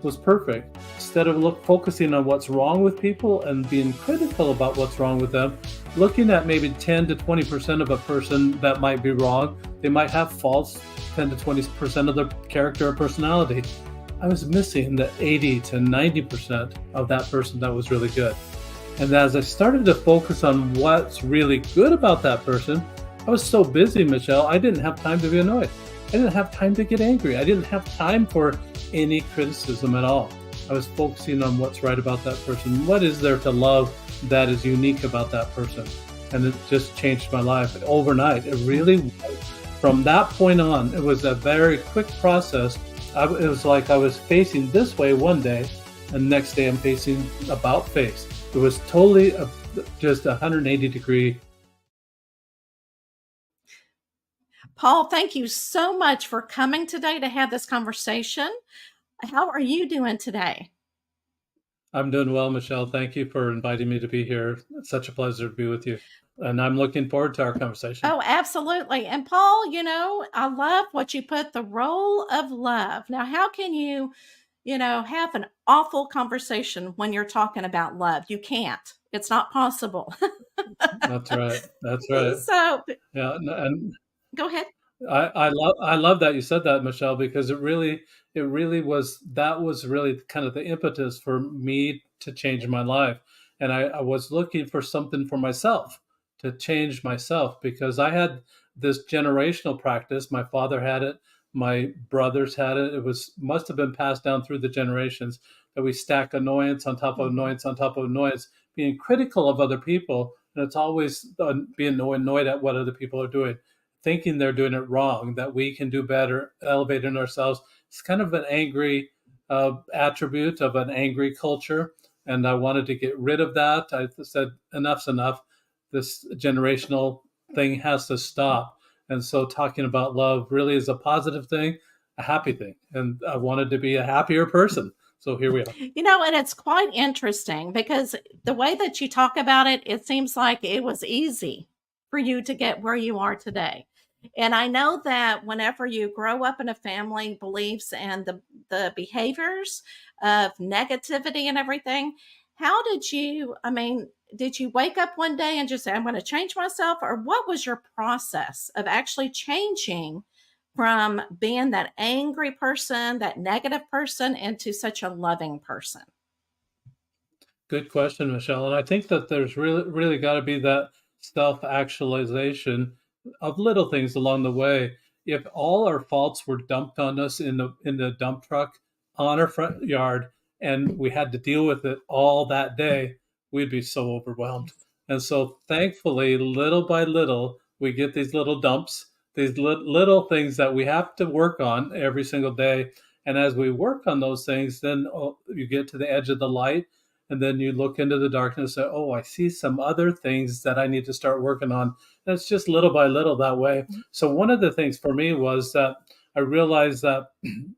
was perfect. Instead of focusing on what's wrong with people and being critical about what's wrong with them, looking at maybe 10 to 20% of a person that might be wrong, they might have faults, 10 to 20% of their character or personality. I was missing the 80 to 90% of that person that was really good. And as I started to focus on what's really good about that person, I was so busy, Michelle, I didn't have time to be annoyed. I didn't have time to get angry. I didn't have time for any criticism at all. I was focusing on what's right about that person. What is there to love that is unique about that person? And it just changed my life overnight. It really was. From that point on, it was a very quick process. It was like I was facing this way one day, and next day I'm facing about face. It was totally just 180 degree. Paul, thank you so much for coming today to have this conversation. How are you doing today? I'm doing well, Michelle. Thank you for inviting me to be here. It's such a pleasure to be with you. And I'm looking forward to our conversation. Oh, absolutely. And Paul, I love what you put, the role of love. Now, how can you have an awful conversation when you're talking about love? You can't. It's not possible. That's right. That's right. So, yeah, and go ahead. I love that you said that, Michelle, because it really was really kind of the impetus for me to change my life. And I was looking for something for myself to change myself, because I had this generational practice. My father had it, my brothers had it. Must have been passed down through the generations, that we stack annoyance on top of annoyance on top of annoyance, being critical of other people. And it's always being annoyed at what other people are doing, thinking they're doing it wrong, that we can do better, elevating ourselves. It's kind of an angry attribute of an angry culture. And I wanted to get rid of that. I said, enough's enough. This generational thing has to stop. And so talking about love really is a positive thing, a happy thing. And I wanted to be a happier person. So here we are. And it's quite interesting, because the way that you talk about it, it seems like it was easy for you to get where you are today. And I know that whenever you grow up in a family beliefs and the behaviors of negativity and everything, how did you wake up one day and just say, I'm going to change myself? Or what was your process of actually changing from being that angry person, that negative person, into such a loving person? Good question, Michelle. And I think that there's really got to be that self-actualization of little things along the way. If all our faults were dumped on us in the dump truck on our front yard, and we had to deal with it all that day, we'd be so overwhelmed. And so thankfully, little by little, we get these little dumps, these little things that we have to work on every single day. And as we work on those things, then you get to the edge of the light, and then you look into the darkness and say, oh, I see some other things that I need to start working on. And it's just little by little that way. So one of the things for me was that I realized that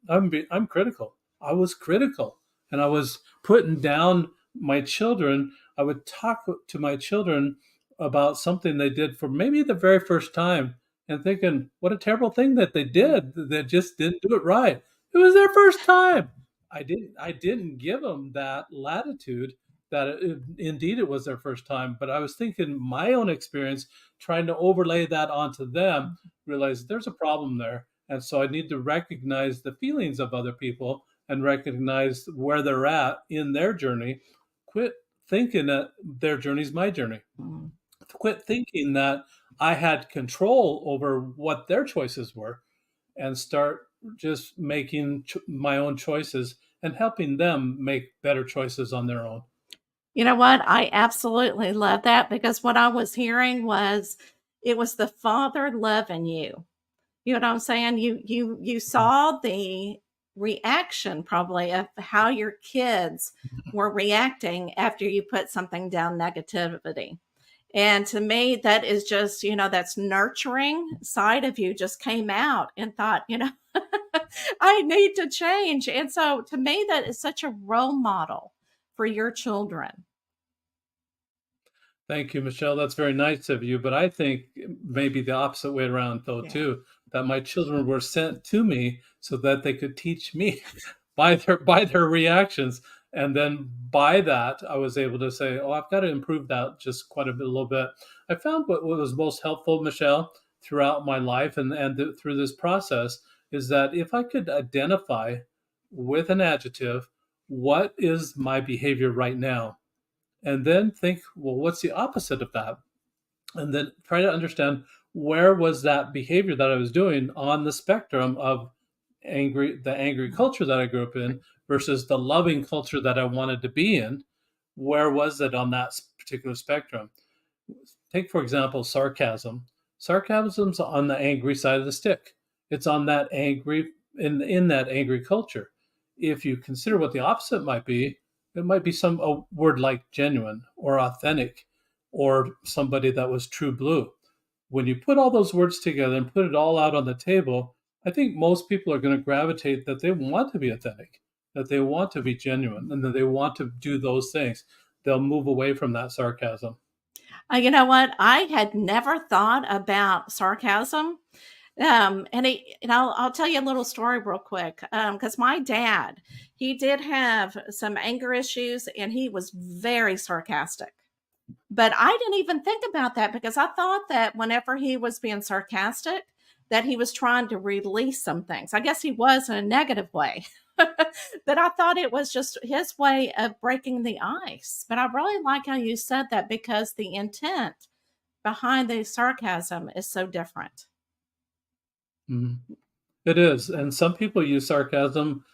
I'm critical. I was critical, and I was putting down my children. I would talk to my children about something they did for maybe the very first time, and thinking, what a terrible thing that they did. They just didn't do it right. It was their first time. I didn't give them that latitude that indeed it was their first time, but I was thinking my own experience, trying to overlay that onto them, realized there's a problem there. And so I need to recognize the feelings of other people and recognize where they're at in their journey. Quit thinking that their journey is my journey. Quit thinking that I had control over what their choices were, and start just making my own choices and helping them make better choices on their own. You know what? I absolutely love that, because what I was hearing was it was the Father loving you. You know what I'm saying? You saw the reaction probably of how your kids were reacting after you put something down negativity. And to me, that is just, that's nurturing side of you just came out and thought, I need to change. And so to me, that is such a role model for your children. Thank you, Michelle. That's very nice of you. But I think maybe the opposite way around, though, too, that my children were sent to me so that they could teach me. by their reactions. And then by that, I was able to say, "Oh, I've got to improve that just quite a bit, a little bit." I found what was most helpful, Michelle, throughout my life through this process is that if I could identify with an adjective what is my behavior right now, and then think, well, what's the opposite of that? And then try to understand where was that behavior that I was doing on the spectrum of the angry culture that I grew up in versus the loving culture that I wanted to be in. Where was it on that particular spectrum? Take, for example, sarcasm. Sarcasm's on the angry side of the stick. It's on that angry in that angry culture. If you consider what the opposite might be, it might be a word like genuine or authentic or somebody that was true blue. When you put all those words together and put it all out on the table, I think most people are going to gravitate that they want to be authentic, that they want to be genuine, and that they want to do those things. They'll move away from that sarcasm. You know what? I had never thought about sarcasm. I'll tell you a little story real quick. Because my dad, he did have some anger issues and he was very sarcastic. But I didn't even think about that because I thought that whenever he was being sarcastic, that he was trying to release some things. I guess he was in a negative way. But I thought it was just his way of breaking the ice. But I really like how you said that because the intent behind the sarcasm is so different. Mhm. It is. And some people use sarcasm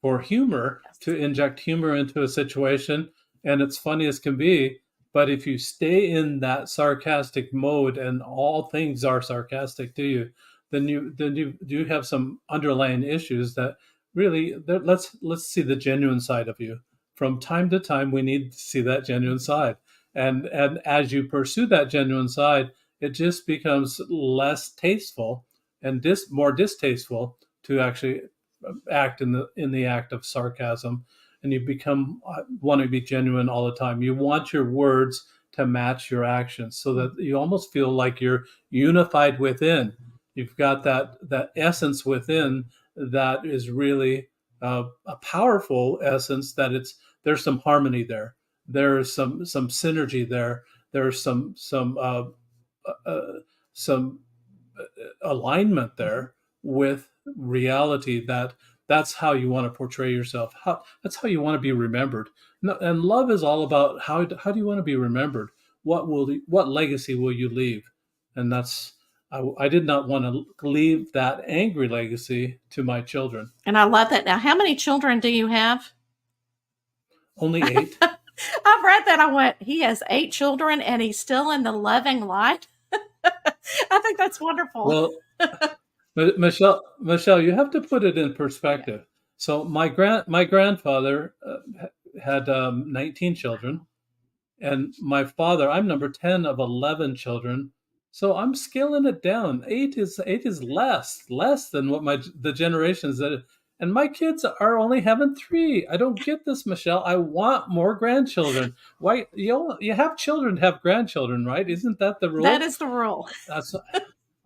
for humor Yes. to inject humor into a situation, and it's funny as can be. But if you stay in that sarcastic mode and all things are sarcastic to you, then you do have some underlying issues that really let's see the genuine side of you. From time to time, we need to see that genuine side, and as you pursue that genuine side, it just becomes less tasteful and more distasteful to actually act in the act of sarcasm, and you become want to be genuine all the time. You want your words to match your actions so that you almost feel like you're unified within. You've got that essence within that is really a powerful essence. There's some harmony there. There's some synergy there. There's uh, some alignment there with reality. That's how you want to portray yourself. That's how you want to be remembered. And love is all about how do you want to be remembered? What legacy will you leave? And I did not want to leave that angry legacy to my children. And I love that. Now, how many children do you have? Only 8. I've read that. I went, he has 8 children and he's still in the loving light. I think that's wonderful. Well, Michelle, you have to put it in perspective. So my grandfather had 19 children, and my father, I'm number 10 of 11 children. So I'm scaling it down. Eight is less than what the generations that, and my kids are only having 3. I don't get this, Michelle. I want more grandchildren. Why you have children to have grandchildren, right? Isn't that the That rule? is the rule. That's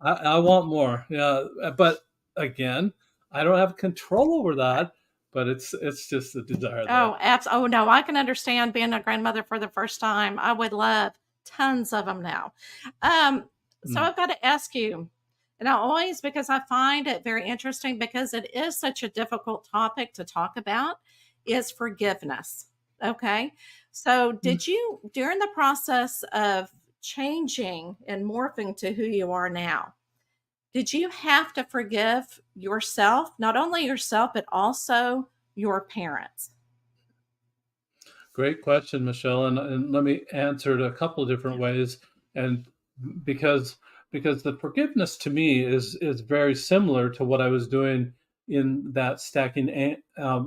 I want more. Yeah, but again, I don't have control over that. But it's just the desire there. Oh, oh no, I can understand being a grandmother for the first time. I would love tons of them now. Um, so Mm. I've got to ask you, and I always because I find it very interesting because it is such a difficult topic to talk about, is forgiveness. Okay. So Mm. did you during the process of changing and morphing to who you are now? Did you have to forgive yourself, not only yourself, but also your parents? Great question, Michelle, and let me answer it a couple of different ways. And because the forgiveness to me is very similar to what I was doing in that stacking uh,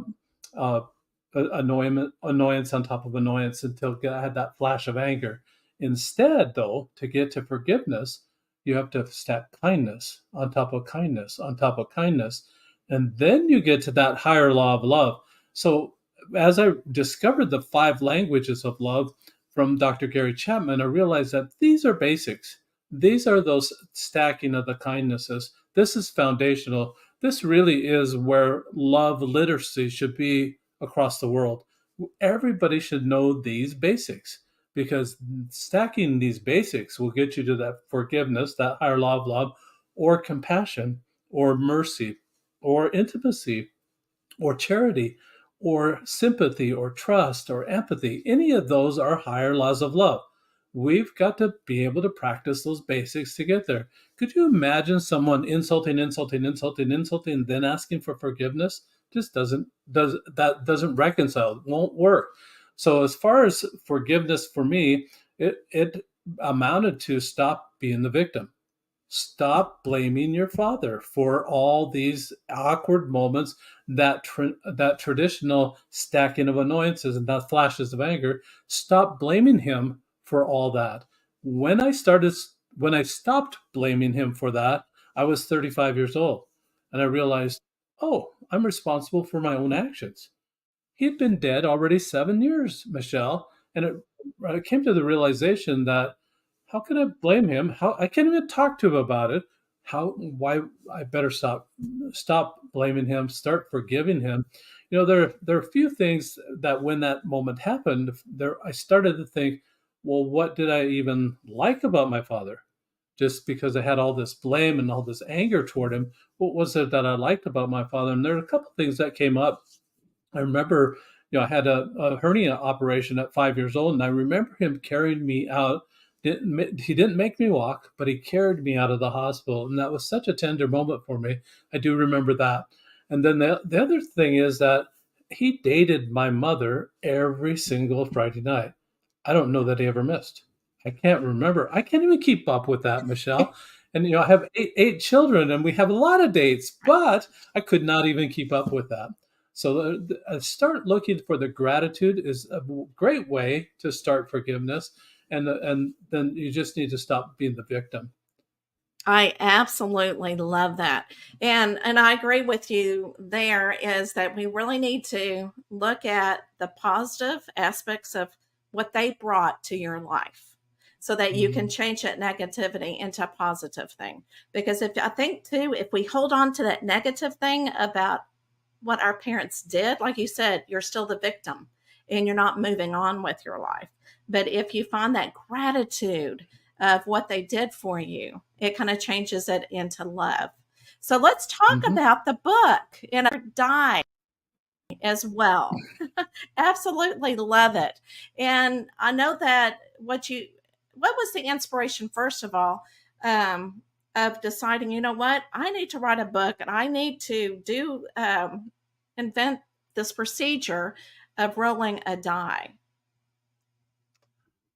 annoyance on top of annoyance until I had that flash of anger. Instead, though, to get to forgiveness, you have to stack kindness on top of kindness on top of kindness, and then you get to that higher law of love. So as I discovered the 5 languages of love from Dr. Gary Chapman, I realized that these are basics. These are those stacking of the kindnesses. This is foundational. this really is where love literacy should be across the world. Everybody should know these basics, because stacking these basics will get you to that forgiveness, that higher law of love, or compassion, or mercy, or intimacy, or charity, or sympathy, or trust, or empathy. Any of those are higher laws of love. We've got to be able to practice those basics to get there. Could you imagine someone insulting, then asking for forgiveness? Just doesn't reconcile. It won't work. So as far as forgiveness for me, it amounted to stop being the victim. Stop blaming your father for all these awkward moments, that traditional stacking of annoyances and that flashes of anger. Stop blaming him for all that. When I started, when I stopped blaming him for that, I was 35 years old, and I realized, oh, I'm responsible for my own actions. He'd been dead already 7 years, Michelle, and I came to the realization that how can I blame him? How I can't even talk to him about it. How why I better stop blaming him, start forgiving him. There are a few things that when that moment happened, there I started to think, well, what did I even like about my father? Just because I had all this blame and all this anger toward him, what was it that I liked about my father? And there are a couple of things that came up. I remember, I had a hernia operation at 5 years old, and I remember him carrying me out. He didn't make me walk, but he carried me out of the hospital, and that was such a tender moment for me. I do remember that. And then the other thing is that he dated my mother every single Friday night. I don't know that he ever missed. I can't remember. I can't even keep up with that, Michelle. And I have eight children, and we have a lot of dates, but I could not even keep up with that. So start looking for the gratitude is a great way to start forgiveness, and then you just need to stop being the victim. I absolutely love that. And I agree with you there is that we really need to look at the positive aspects of what they brought to your life so that you can Mhm. change that negativity into a positive thing. Because if I think too, if we hold on to that negative thing about what our parents did, like you said, you're still the victim and you're not moving on with your life. But if you find that gratitude of what they did for you, it kind of changes it into love. So let's talk Mhm. about the book and die as well. Absolutely love it. And I know that what was the inspiration, first of all, um, of deciding, you know what, I need to write a book and I need to invent this procedure of rolling a die.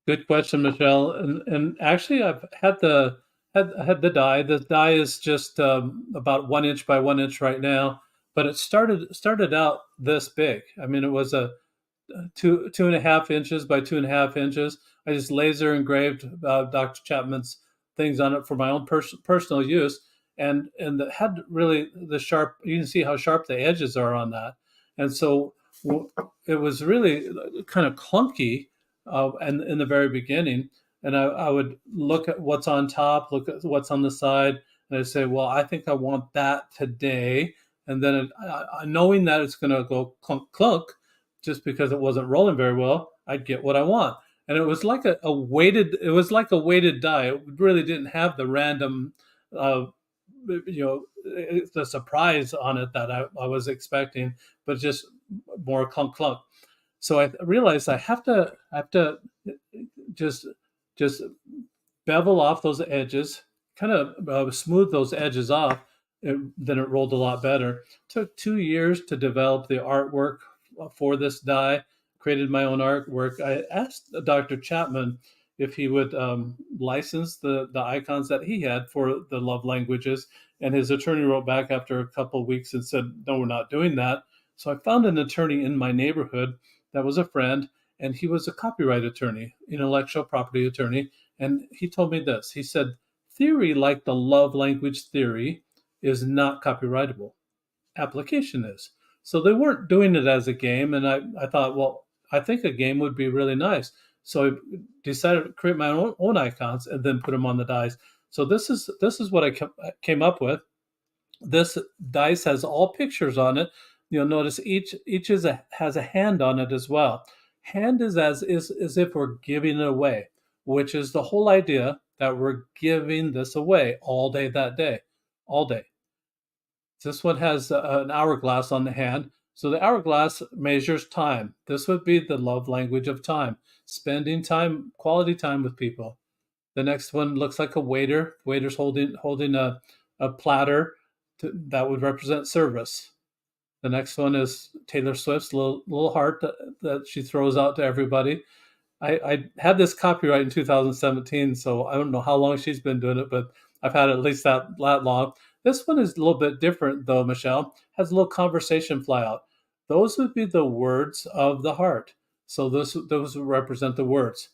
Good question, Michelle. And actually, I've had the die. The die is just about 1 inch by 1 inch right now, but it started out this big. I mean, it was a 2.5 inches by 2.5 inches. I just laser engraved Dr. Chapman's things on it for my own personal use, and it had really the sharp. You can see how sharp the edges are on that, and so it was really kind of clunky, and in the very beginning. And I would look at what's on top, look at what's on the side, and I say, well, I think I want that today. And then knowing that it's going to go clunk clunk, just because it wasn't rolling very well, I'd get what I want. And it was like it was like a weighted die. It really didn't have the random, uh, the surprise on it that I was expecting, but just more clunk clunk. So I realized I have to just just bevel off those edges, kind of smooth those edges off. Then it rolled a lot better. Took 2 years to develop the artwork for this die. Created my own artwork. I asked Dr. Chapman if he would license the icons that he had for the love languages, and his attorney wrote back after a couple of weeks and said, "No, we're not doing that." So I found an attorney in my neighborhood that was a friend, and he was a copyright attorney, intellectual property attorney, and he told me this. He said, theory like the love language theory is not copyrightable. Application is. So they weren't doing it as a game. And I thought, well, I think a game would be really nice. So I decided to create my own icons and then put them on the dies. So this is what I came up with. This dice has all pictures on it. You'll notice each has a hand on it as well. Hand is as if we're giving it away, which is the whole idea that we're giving this away all day that day, all day. This one has an hourglass on the hand. So the hourglass measures time. This would be the love language of time, spending time, quality time with people. The next one looks like a waiter. Waiter's holding a platter that would represent service. The next one is Taylor Swift's little heart that she throws out to everybody. I had this copyright in 2017, so I don't know how long she's been doing it, but I've had at least that long. This one is a little bit different, though, Michelle. Has a little conversation fly out. Those would be the words of the heart. So those would represent the words.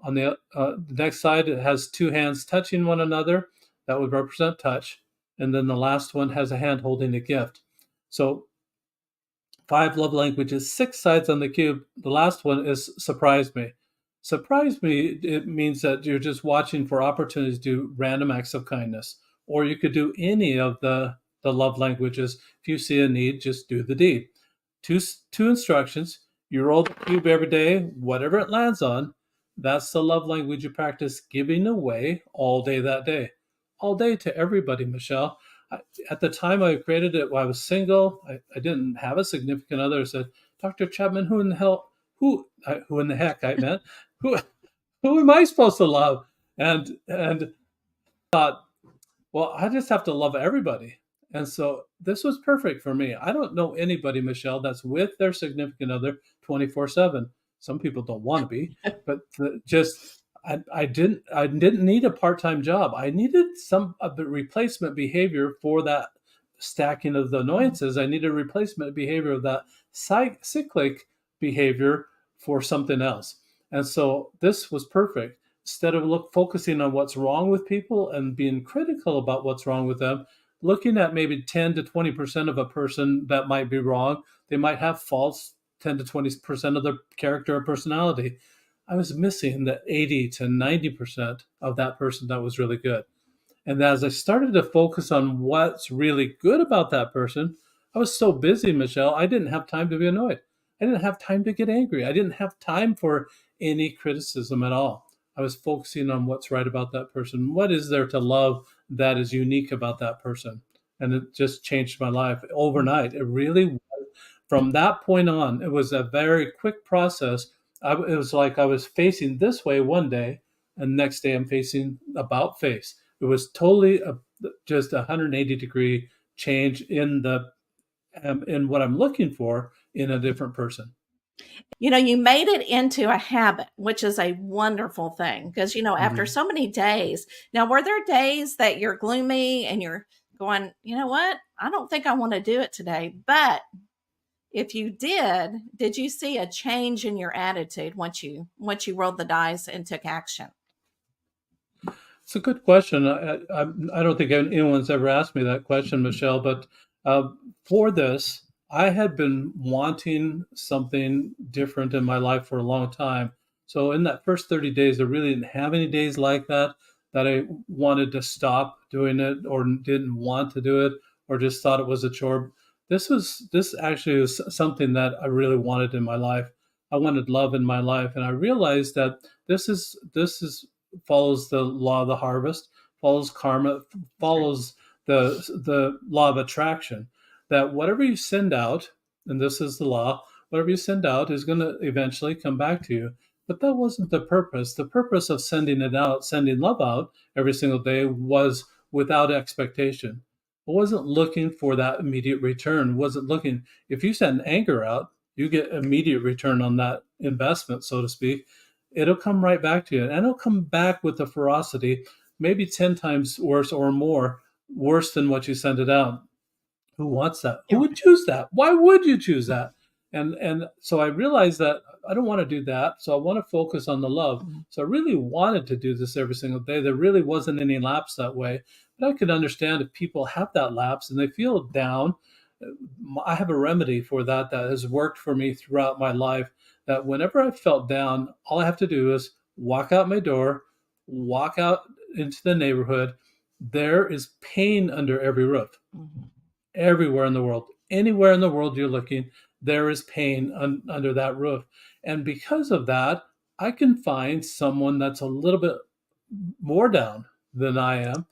On the next side, it has two hands touching one another. That would represent touch. And then the last one has a hand holding a gift. So five love languages, six sides on the cube. The last one is surprise me. Surprise me, it means that you're just watching for opportunities to do random acts of kindness. Or you could do any of the love languages. If you see a need, just do the deed. Two instructions. You roll the cube every day, whatever it lands on. That's the love language you practice giving away all day that day. All day to everybody, Michelle. At the time I created it, while I was single. I didn't have a significant other. I said, Dr. Chapman, who in the heck I meant, who, who am I supposed to love? And thought, well, I just have to love everybody. And so this was perfect for me. I don't know anybody, Michelle, that's with their significant other 24/7. Some people don't want to be, but just I didn't need a part-time job. I needed some of the replacement behavior for that stacking of the annoyances. I needed a replacement behavior of that cyclic behavior for something else. And so this was perfect. Instead of focusing on what's wrong with people and being critical about what's wrong with them, looking at maybe 10 to 20% of a person that might be wrong, they might have faults, 10 to 20% of their character or personality. I was missing the 80 to 90% of that person that was really good. And as I started to focus on what's really good about that person, I was so busy, Michelle, I didn't have time to be annoyed. I didn't have time to get angry. I didn't have time for any criticism at all. I was focusing on what's right about that person. What is there to love that is unique about that person? And it just changed my life overnight. It really, from that point on, it was a very quick process. It was like I was facing this way one day, and next day I'm facing about face. It was totally just a 180-degree change in what I'm looking for in a different person. You made it into a habit, which is a wonderful thing because, after Mm-hmm. so many days. Now, were there days that you're gloomy and you're going, you know what? I don't think I want to do it today. But if you did you see a change in your attitude once you rolled the dice and took action? It's a good question. I don't think anyone's ever asked me that question, Michelle. But uh, for this, I had been wanting something different in my life for a long time. So in that first 30 days, I really didn't have any days like that I wanted to stop doing it or didn't want to do it or just thought it was a chore. This actually was something that I really wanted in my life. I wanted love in my life, and I realized that this is follows the law of the harvest, follows karma, That's right. follows the law of attraction. That whatever you send out, and this is the law, whatever you send out is going to eventually come back to you. But that wasn't the purpose. The purpose of sending it out, sending love out every single day, was without expectation. I wasn't looking for that immediate return. Wasn't looking. If you send anger out, you get immediate return on that investment, so to speak. It'll come right back to you, and it'll come back with the ferocity, maybe 10 times worse or more, worse than what you sent it out. Who wants that? Who You're would choose that? Why would you choose that? And so I realized that I don't want to do that. So I want to focus on the love. right. So I really wanted to do this every single day. There really wasn't any lapse that way. But I could understand if people have that lapse and they feel down. I have a remedy for that has worked for me throughout my life. That whenever I felt down, all I have to do is walk out my door, walk out into the neighborhood, There is pain under every roof, Mhm. everywhere in the world. Anywhere in the world you're looking, there is pain under that roof. And because of that, I can find someone that's a little bit more down than I am,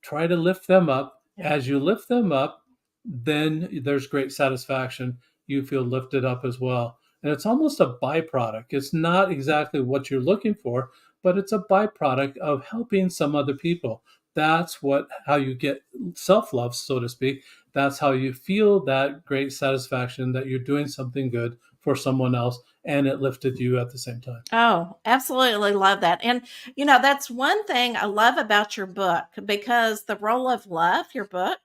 try to lift them up. Yeah. As you lift them up, then there's great satisfaction. You feel lifted up as well. And it's almost a byproduct. It's not exactly what you're looking for, but it's a byproduct of helping some other people. That's what how you get self-love, so to speak. That's how you feel that great satisfaction that you're doing something good for someone else and it lifted you at the same time. Oh, absolutely love that. And, that's one thing I love about your book because The Role of Love, your book,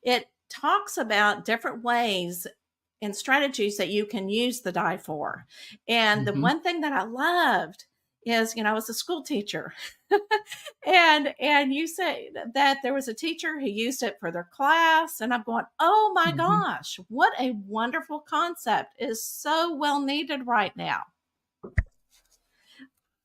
it talks about different ways and strategies that you can use the die for. And the Mm-hmm. one thing that I loved is, I was a school teacher. And you say that there was a teacher who used it for their class, and I'm going, "Oh my Mm-hmm. gosh, what a wonderful concept. It is so well needed right now."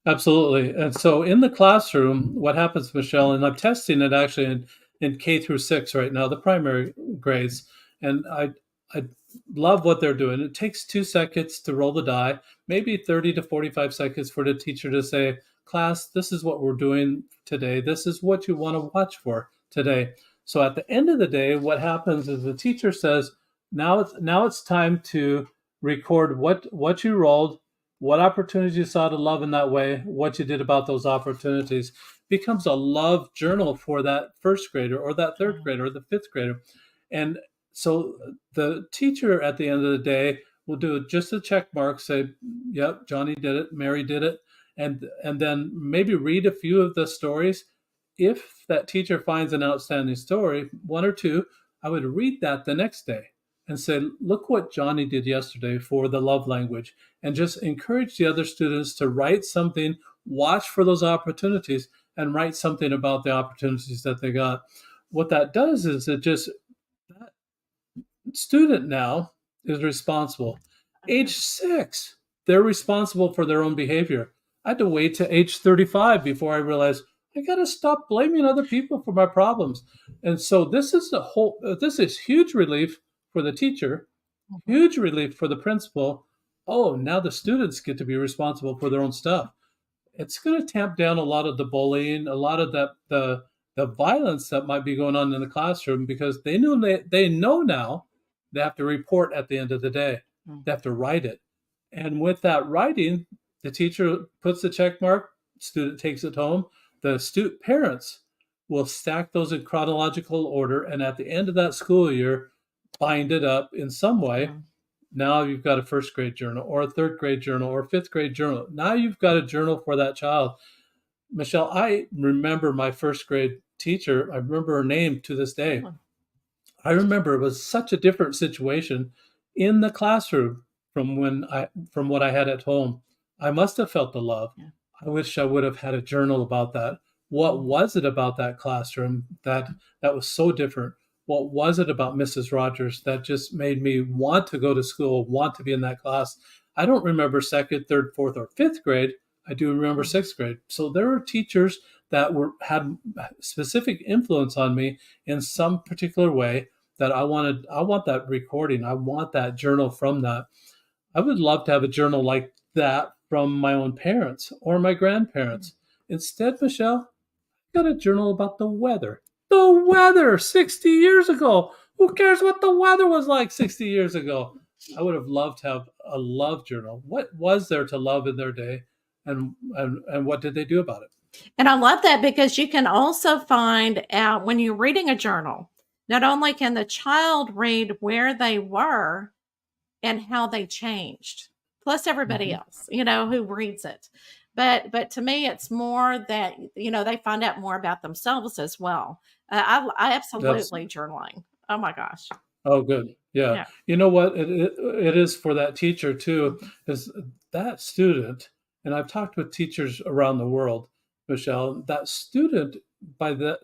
Absolutely. And so in the classroom, what happens, Michelle, and I'm testing it actually in K through 6 right now, the primary grades, and I love what they're doing. It takes 2 seconds to roll the die, maybe 30 to 45 seconds for the teacher to say, class, this is what we're doing today. This is what you want to watch for today. So at the end of the day, what happens is the teacher says, now it's time to record what you rolled, what opportunities you saw to love in that way, what you did about those opportunities becomes a love journal for that first grader or that third Mm, grader or the fifth grader. And so the teacher at the end of the day will do just a check mark, say, yep, Johnny did it, Mary did it, and then maybe read a few of the stories. If that teacher finds an outstanding story, one or two, I would read that the next day and say, look what Johnny did yesterday for the love language, and just encourage the other students to write something, watch for those opportunities, and write something about the opportunities that they got. What that does is it just, that student now is responsible. Age 6, they're responsible for their own behavior. I had to wait to age 35 before I realized I got to stop blaming other people for my problems. And so this is huge relief for the teacher, mhm, huge relief for the principal. Oh, now the students get to be responsible for their own stuff. It's going to tamp down a lot of the bullying, a lot of the violence that might be going on in the classroom because they know now they have to report at the end of the day. mhm, They have to write it, and with that writing, the teacher puts the check mark. Student takes it home. The student parents will stack those in chronological order, and at the end of that school year, bind it up in some way. mhm. Now you've got a first grade journal or a third grade journal or a fifth grade journal. Now you've got a journal for that child. Michelle, I remember my first grade teacher. I remember her name to this day. Really? I remember it was such a different situation in the classroom from what I had at home. I must have felt the love. Yeah. I wish I would have had a journal about that. What Mhm, was it about that classroom that was so different? What was it about Mrs. Rogers that just made me want to go to school, want to be in that class? I don't remember second, third, fourth, or fifth grade. I do remember mhm, sixth grade. So there are teachers that were had specific influence on me in some particular way that I want that recording. I want that journal from that. I would love to have a journal like that from my own parents or my mhm. grandparents. Instead, Michelle, I got a journal about the weather. The weather 60 years ago. Who cares what the weather was like 60 years ago? I would have loved to have a love journal. What was there to love in their day and what did they do about it? And I love that because you can also find out when you're reading a journal, not only can the child read where they were and how they changed, plus everybody Mm-hmm. else, who reads it. But to me, it's more that they find out more about themselves as well. I That's absolutely journaling. Oh my gosh, Oh, good. Yeah. yeah. You know what it is for that teacher too, Mhm, is that student, and I've talked with teachers around the world, Michelle, that student by the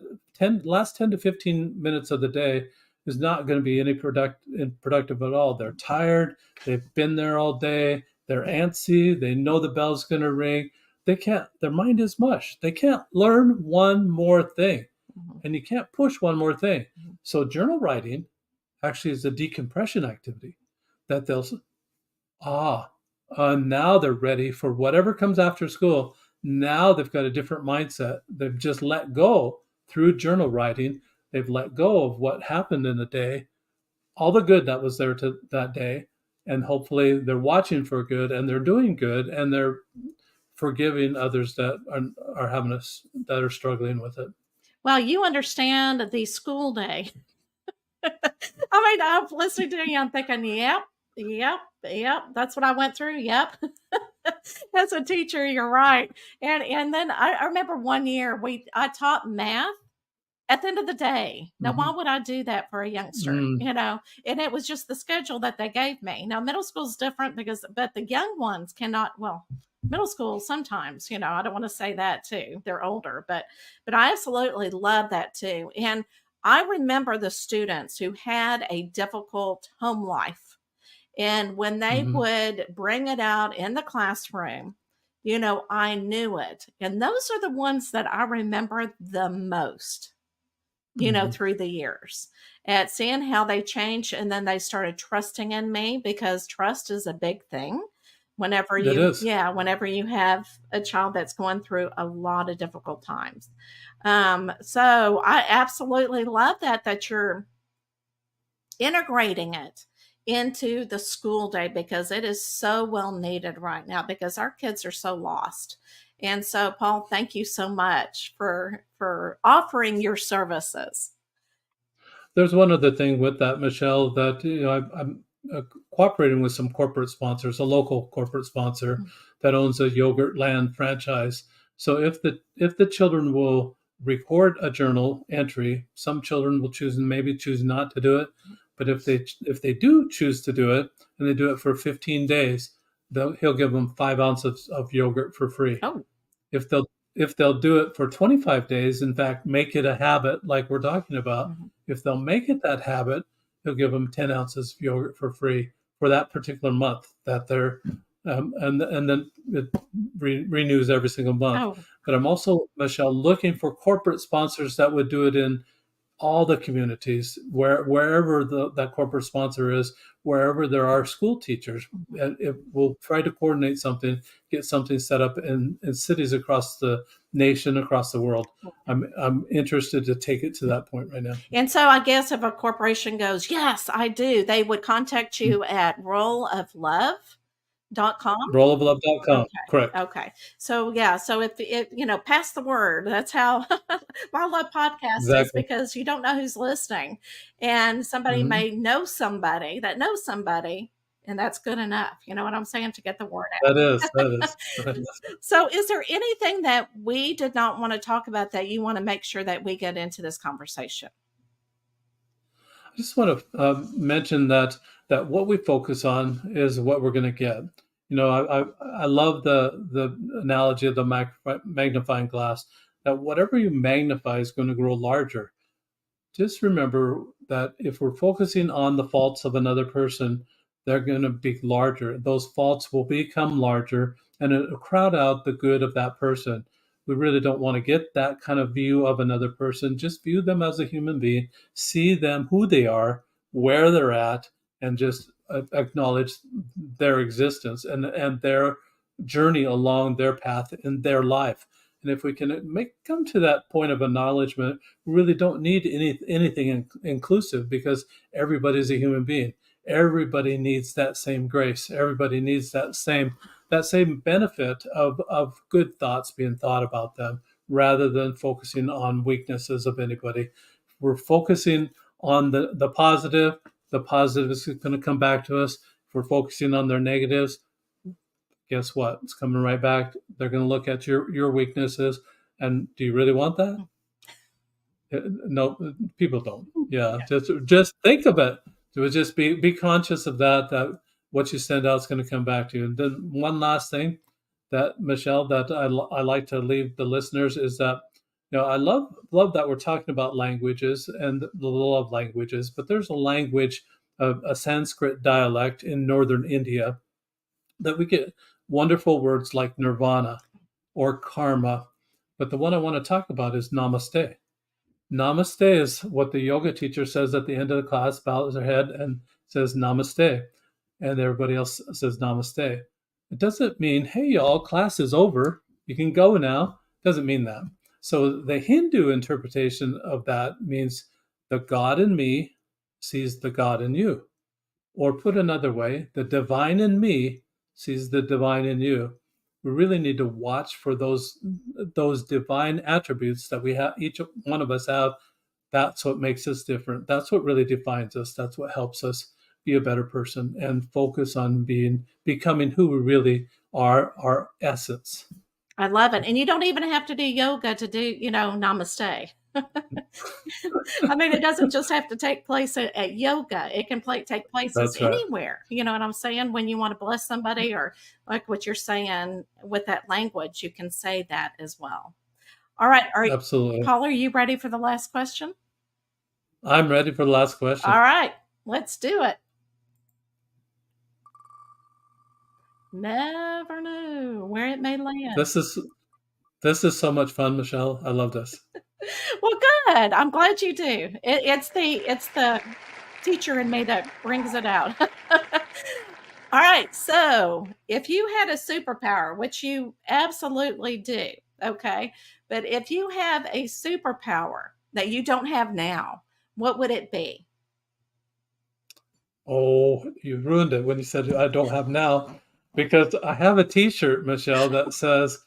last 10 to 15 minutes of the day is not going to be any productive at all. They're tired. They've been there all day. They're antsy. They know the bell's going to ring. They can't, their mind is mush. They can't learn one more thing. Mhm. and you can't push one more thing. Mhm. So journal writing actually is a decompression activity that they'll ah, now they're ready for whatever comes after school. Now they've got a different mindset. They've just let go through journal writing. They've let go of what happened in the day, all the good that was there to that day, and hopefully they're watching for good and they're doing good and they're forgiving others that are having us that are struggling with it. Well, you understand the school day. I mean, I'm listening to you, I'm thinking, "Yep, yep, yep, that's what I went through, yep." As a teacher, you're right. And then I remember one year I taught math at the end of the day. Now, why Mm-hmm. would I do that for a youngster? Mm, And it was just the schedule that they gave me. Now, middle school is different but the young ones cannot, well, middle school sometimes, I don't want to say that too. They're older, but I absolutely love that too. And I remember the students who had a difficult home life. And when they mm-hmm. would bring it out in the classroom, I knew it. And those are the ones that I remember the most, Mm-hmm. through the years at seeing how they changed. And then they started trusting in me because trust is a big thing It is. whenever you have a child that's going through a lot of difficult times. So I absolutely love that you're integrating it into the school day because it is so well needed right now because our kids are so lost. And so, Paul, thank you so much for offering your services. There's one other thing with that, Michelle, that I'm cooperating with some corporate sponsors, a local corporate sponsor that owns a yogurt land franchise. So if the children will record a journal entry, some children will choose and maybe choose not to do it. But if they do choose to do it and they do it for 15 days, he'll give them 5 ounces of yogurt for free. Oh, If they'll do it for 25 days, in fact, make it a habit like we're talking about, mhm. if they'll make it that habit, he'll give them 10 ounces of yogurt for free for that particular month that they're, and then it renews every single month. Oh, But I'm also, Michelle, looking for corporate sponsors that would do it in all the communities, wherever that corporate sponsor is, wherever there are school teachers, mhm. and it will try to coordinate something, get something set up in cities across the nation, across the world. I'm interested to take it to that point right now. And so I guess if a corporation goes, yes, I do, they would contact you at rolloflove.com. Rolloflove.com, Okay. correct. Okay. So yeah. So if it, pass the word. That's how why I love podcasts is Exactly. because you don't know who's listening, and somebody Hmm. may know somebody that knows somebody, and that's good enough. You know what I'm saying to get the word That is, that out. is. That is. So, is there anything that we did not want to talk about that you want to make sure that we get into this conversation? I just want to mention that what we focus on is what we're going to get. I love the analogy of the magnifying glass. That whatever you magnify is going to grow larger. Just remember that if we're focusing on the faults of another person, they're going to be larger. Those faults will become larger and it'll crowd out the good of that person. We really don't want to get that kind of view of another person. Just view them as a human being, see them who they are, where they're at, and just acknowledge their existence and their journey along their path in their life. And if we can come to that point of acknowledgement, we really don't need anything inclusive because everybody's a human being. Everybody needs that same grace. Everybody needs that same benefit of good thoughts being thought about them rather than focusing on weaknesses of anybody. We're focusing on the positive is going to come back to us. If we're focusing on their negatives, guess what? It's coming right back. They're going to look at your weaknesses, and do you really want that? No, people don't. Yeah, just think of it. So just be conscious of that. That what you send out is going to come back to you. And then one last thing, that Michelle, that I like to leave the listeners is that I love that we're talking about languages and the love languages, but there's a language, a Sanskrit dialect in northern India that we get wonderful words like nirvana or karma. But the one I want to talk about is namaste. Namaste is what the yoga teacher says at the end of the class, bows her head and says namaste. And everybody else says namaste. It doesn't mean, hey, y'all, class is over. You can go now. It doesn't mean that. So the Hindu interpretation of that means the God in me sees the God in you. Or put another way, the divine in me sees the divine in you. We really need to watch for those divine attributes that we have, each one of us have. That's what makes us different. That's what really defines us. That's what helps us be a better person and focus on becoming who we really are, our essence. I love it. And you don't even have to do yoga to do, namaste. I mean, it doesn't just have to take place at yoga. It can take places That's right. anywhere. You know what I'm saying? When you want to bless somebody, or like what you're saying with that language, you can say that as well. All right. Absolutely. Paul, are you ready for the last question? I'm ready for the last All question. right. Let's do it. Never know where it may land. This is this is so much fun, Michelle. I love this. Well, good. I'm glad you do. It's the teacher in me that brings it out. All right. So, if you had a superpower, which you absolutely do, okay, but if you have a superpower that you don't have now, what would it be? Oh, you ruined it when you said I don't have now, because I have a T-shirt, Michelle, that says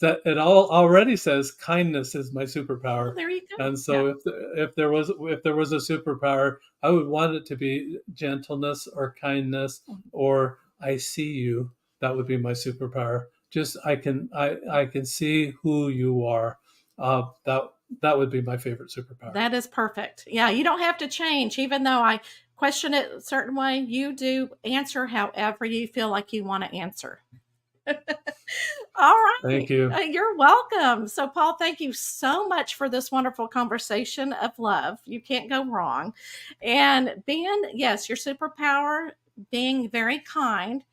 that it all already says kindness is my Oh, superpower. there you go. And Yeah. so if there was a superpower, I would want it to be gentleness or kindness or I see you. That would be my superpower. Just I can see who you are. That would be my favorite superpower. That is perfect. Yeah, you don't have to change, even though I question it a certain way. You do answer however you feel like you want to answer. All Thank right. you. You're welcome. So, Paul, thank you so much for this wonderful conversation of love. You can't go wrong. And being, yes, your superpower, being very kind.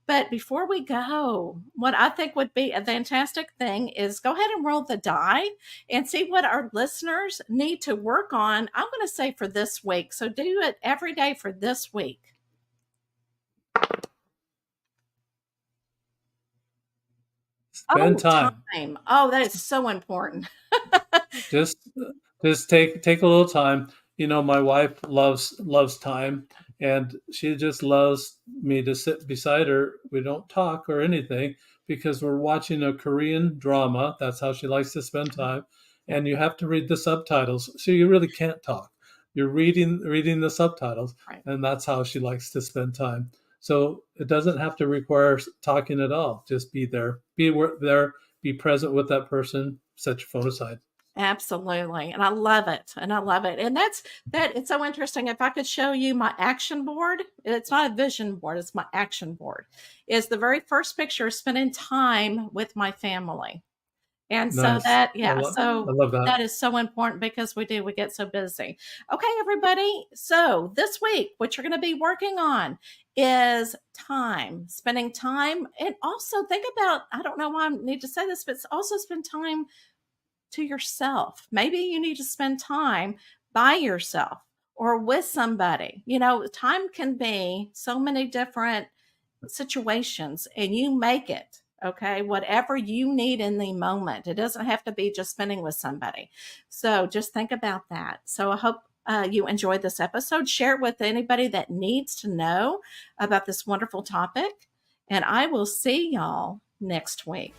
But before we go, what I think would be a fantastic thing is go ahead and roll the die and see what our listeners need to work on. I'm going to say for this week. So do it every day for this week. Spend Oh, time. time. Oh, that is so important. Just just take a little time. My wife loves time, and she just loves me to sit beside her. We don't talk or anything because we're watching a Korean drama. That's how she likes to spend time. And you have to read the subtitles, so you really can't talk. You're reading the subtitles, Right. and that's how she likes to spend time. So it doesn't have to require talking at all. Just be there, there, be present with that person. Set your phone aside. Absolutely. And I love it. And I love it. And it's so interesting. If I could show you my action board, it's not a vision board, it's my action board. Is the very first picture spending time with my family. And so Nice. I so love that. that is so important because we get so busy. Okay, everybody. So this week, what you're going to be working on is time, spending time. And also think about, I don't know why I need to say this, but also spend time to yourself. Maybe you need to spend time by yourself or with somebody. Time can be so many different situations, and you make it. Okay, whatever you need in the moment. It doesn't have to be just spending with somebody. So just think about that. So I hope you enjoyed this episode. Share it with anybody that needs to know about this wonderful topic. And I will see y'all next week.